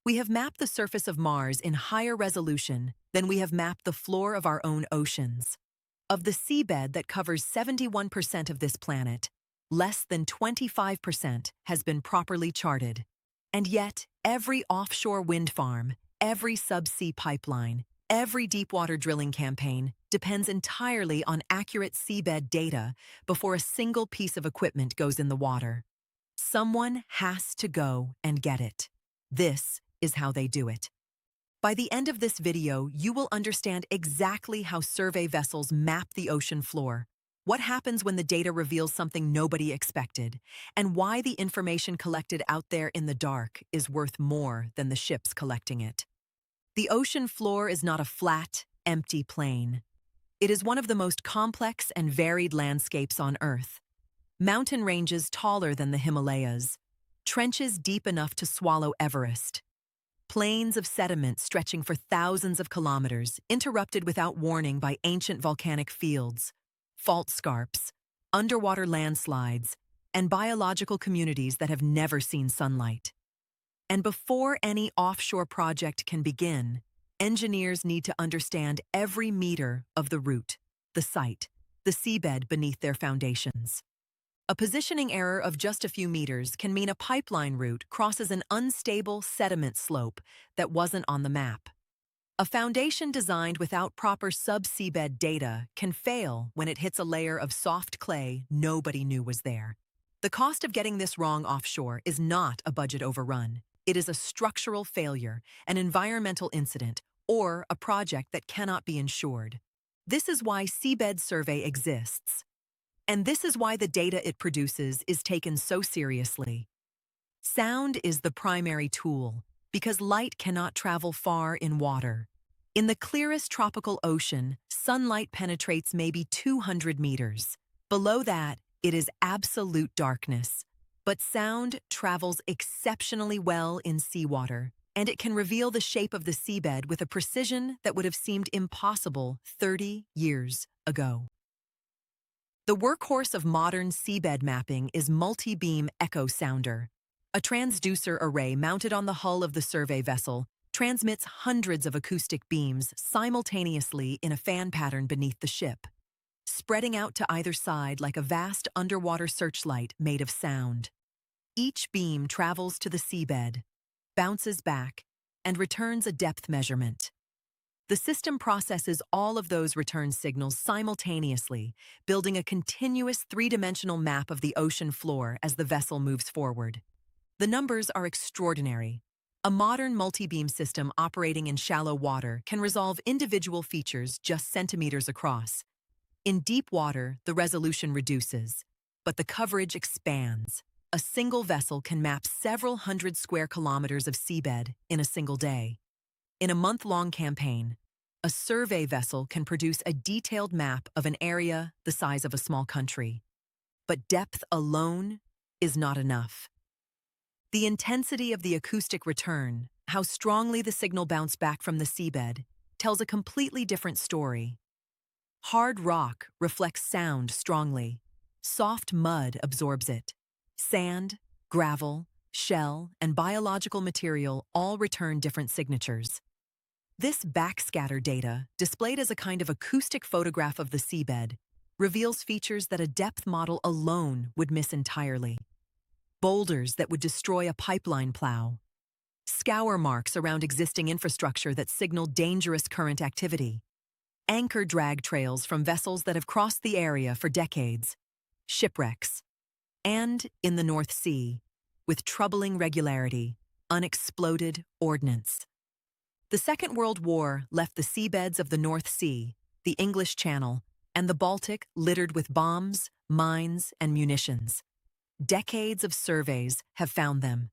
We have mapped the surface of Mars in higher resolution than we have mapped the floor of our own oceans. Of the seabed that covers 71% of this planet, less than 25% has been properly charted. And yet, every offshore wind farm, every subsea pipeline, every deepwater drilling campaign depends entirely on accurate seabed data before a single piece of equipment goes in the water. Someone has to go and get it. This is how they do it. By the end of this video, you will understand exactly how survey vessels map the ocean floor, what happens when the data reveals something nobody expected, and why the information collected out there in the dark is worth more than the ships collecting it. The ocean floor is not a flat, empty plain. It is one of the most complex and varied landscapes on Earth. Mountain ranges taller than the Himalayas, trenches deep enough to swallow Everest, plains of sediment stretching for thousands of kilometers, interrupted without warning by ancient volcanic fields, fault scarps, underwater landslides, and biological communities that have never seen sunlight. And before any offshore project can begin, engineers need to understand every meter of the route, the site, the seabed beneath their foundations. A positioning error of just a few meters can mean a pipeline route crosses an unstable sediment slope that wasn't on the map. A foundation designed without proper subseabed data can fail when it hits a layer of soft clay nobody knew was there. The cost of getting this wrong offshore is not a budget overrun. It is a structural failure, an environmental incident, or a project that cannot be insured. This is why seabed survey exists. And this is why the data it produces is taken so seriously. Sound is the primary tool, because light cannot travel far in water. In the clearest tropical ocean, sunlight penetrates maybe 200 meters. Below that, it is absolute darkness. But sound travels exceptionally well in seawater, and it can reveal the shape of the seabed with a precision that would have seemed impossible 30 years ago. The workhorse of modern seabed mapping is multibeam echo sounder. A transducer array mounted on the hull of the survey vessel transmits hundreds of acoustic beams simultaneously in a fan pattern beneath the ship, spreading out to either side like a vast underwater searchlight made of sound. Each beam travels to the seabed, bounces back, and returns a depth measurement. The system processes all of those return signals simultaneously, building a continuous three-dimensional map of the ocean floor as the vessel moves forward. The numbers are extraordinary. A modern multi-beam system operating in shallow water can resolve individual features just centimeters across. In deep water, the resolution reduces, but the coverage expands. A single vessel can map several hundred square kilometers of seabed in a single day. In a month-long campaign, a survey vessel can produce a detailed map of an area the size of a small country. But depth alone is not enough. The intensity of the acoustic return, how strongly the signal bounced back from the seabed, tells a completely different story. Hard rock reflects sound strongly. Soft mud absorbs it. Sand, gravel, shell, and biological material all return different signatures. This backscatter data, displayed as a kind of acoustic photograph of the seabed, reveals features that a depth model alone would miss entirely. Boulders that would destroy a pipeline plow. Scour marks around existing infrastructure that signal dangerous current activity. Anchor drag trails from vessels that have crossed the area for decades. Shipwrecks. And, in the North Sea, with troubling regularity, unexploded ordnance. The Second World War left the seabeds of the North Sea, the English Channel, and the Baltic littered with bombs, mines, and munitions. Decades of surveys have found them.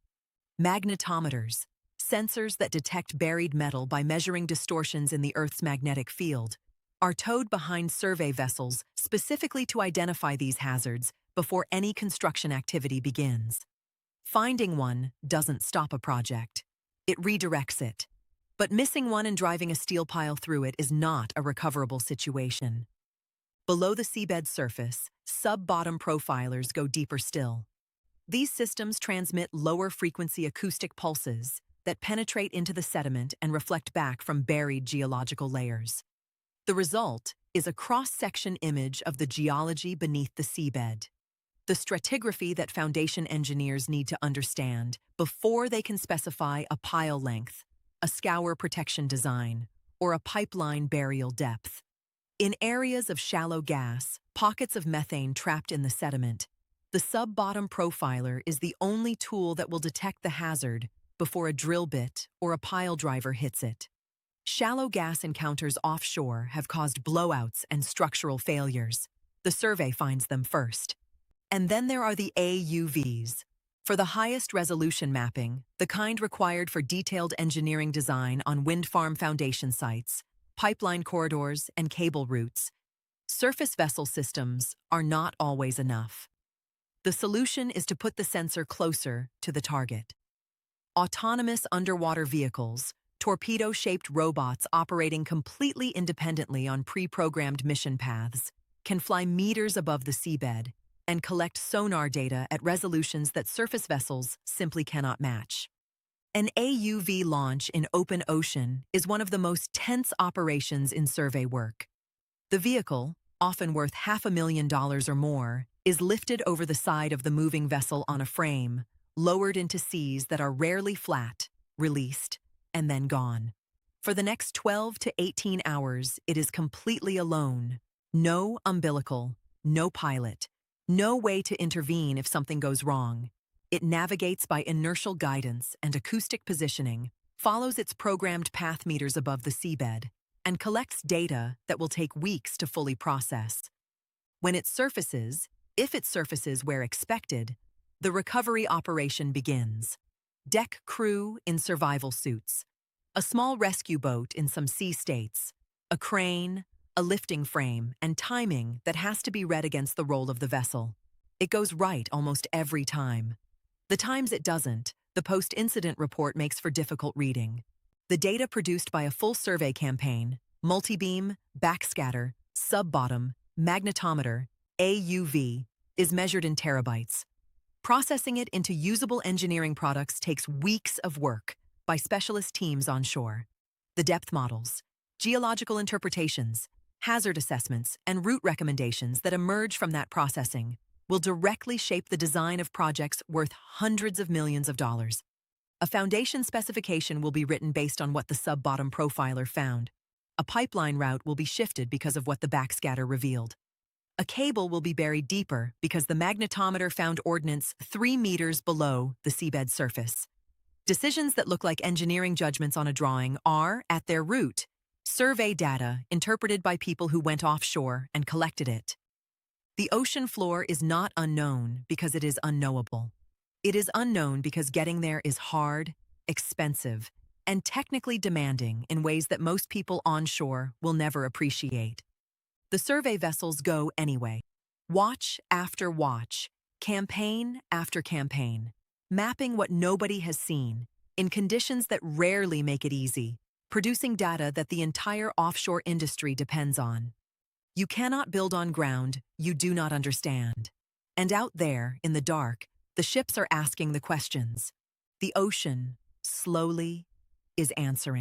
Magnetometers, sensors that detect buried metal by measuring distortions in the Earth's magnetic field, are towed behind survey vessels specifically to identify these hazards before any construction activity begins. Finding one doesn't stop a project. It redirects it. But missing one and driving a steel pile through it is not a recoverable situation. Below the seabed surface, sub-bottom profilers go deeper still. These systems transmit lower-frequency acoustic pulses, that penetrate into the sediment and reflect back from buried geological layers. The result is a cross-section image of the geology beneath the seabed, the stratigraphy that foundation engineers need to understand before they can specify a pile length, a scour protection design, or a pipeline burial depth. In areas of shallow gas, pockets of methane trapped in the sediment, the sub-bottom profiler is the only tool that will detect the hazard before a drill bit or a pile driver hits it. Shallow gas encounters offshore have caused blowouts and structural failures. The survey finds them first. And then there are the AUVs. For the highest resolution mapping, the kind required for detailed engineering design on wind farm foundation sites, pipeline corridors, and cable routes, surface vessel systems are not always enough. The solution is to put the sensor closer to the target. Autonomous underwater vehicles, torpedo-shaped robots operating completely independently on pre-programmed mission paths, can fly meters above the seabed and collect sonar data at resolutions that surface vessels simply cannot match. An AUV launch in open ocean is one of the most tense operations in survey work. The vehicle, often worth $500,000 or more, is lifted over the side of the moving vessel on a frame, lowered into seas that are rarely flat, released, and then gone. For the next 12 to 18 hours, it is completely alone. No umbilical, no pilot, no way to intervene if something goes wrong. It navigates by inertial guidance and acoustic positioning, follows its programmed path meters above the seabed, and collects data that will take weeks to fully process. When it surfaces, if it surfaces where expected, the recovery operation begins. Deck crew in survival suits, a small rescue boat in some sea states, a crane, a lifting frame, and timing that has to be read against the roll of the vessel. It goes right almost every time. The times it doesn't, the post-incident report makes for difficult reading. The data produced by a full survey campaign, multibeam, backscatter, sub-bottom, magnetometer, AUV, is measured in terabytes. Processing it into usable engineering products takes weeks of work by specialist teams onshore. The depth models, geological interpretations, hazard assessments, and route recommendations that emerge from that processing will directly shape the design of projects worth hundreds of millions of dollars. A foundation specification will be written based on what the sub-bottom profiler found. A pipeline route will be shifted because of what the backscatter revealed. A cable will be buried deeper because the magnetometer found ordnance 3 meters below the seabed surface. Decisions that look like engineering judgments on a drawing are, at their root, survey data interpreted by people who went offshore and collected it. The ocean floor is not unknown because it is unknowable. It is unknown because getting there is hard, expensive, and technically demanding in ways that most people onshore will never appreciate. The survey vessels go anyway. Watch after watch, campaign after campaign, mapping what nobody has seen, in conditions that rarely make it easy, producing data that the entire offshore industry depends on. You cannot build on ground you do not understand. And out there, in the dark, the ships are asking the questions. The ocean, slowly, is answering.